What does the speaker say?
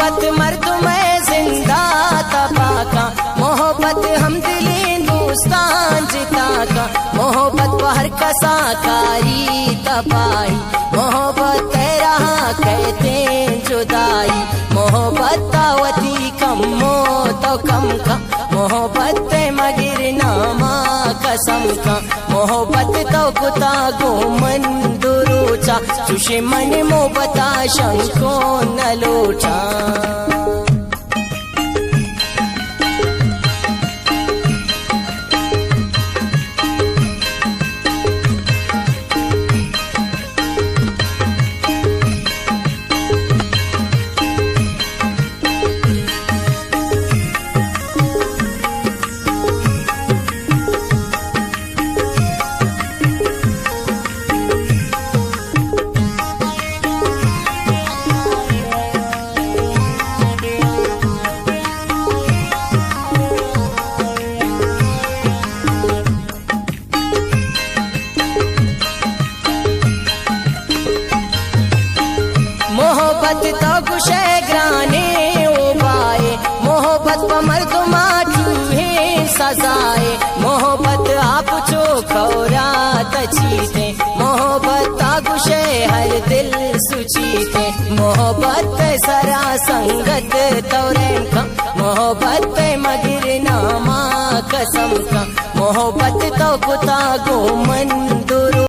मोहब्बत मर्द में जिंदा तपा का, मोहब्बत हम दिल हिंदुस्तान जिता का, मोहब्बत बाहर कसा कारी तपाई, मोहब्बत रहा कहते जुदाई, मोहब्बत तावती कमो तो कम का, मोहब्बत मगिर नामा कसम का, मोहब्बत तो कुता गोमन दुरुचा, दुश्मन मोहब्बता शंको न लोचा। मोहब्बत तो गुशे ग्राने उबाए, मोहब्बत पर मर्द माचूहे सजाए, मोहब्बत आप चोखौरा तचीते, मोहब्बत गुशे हर दिल सुचीते, मोहब्बत सरा संगत तौरें का, मोहब्बत मगिर नामा कसम का, मोहब्बत तो कुता गोमन दुरु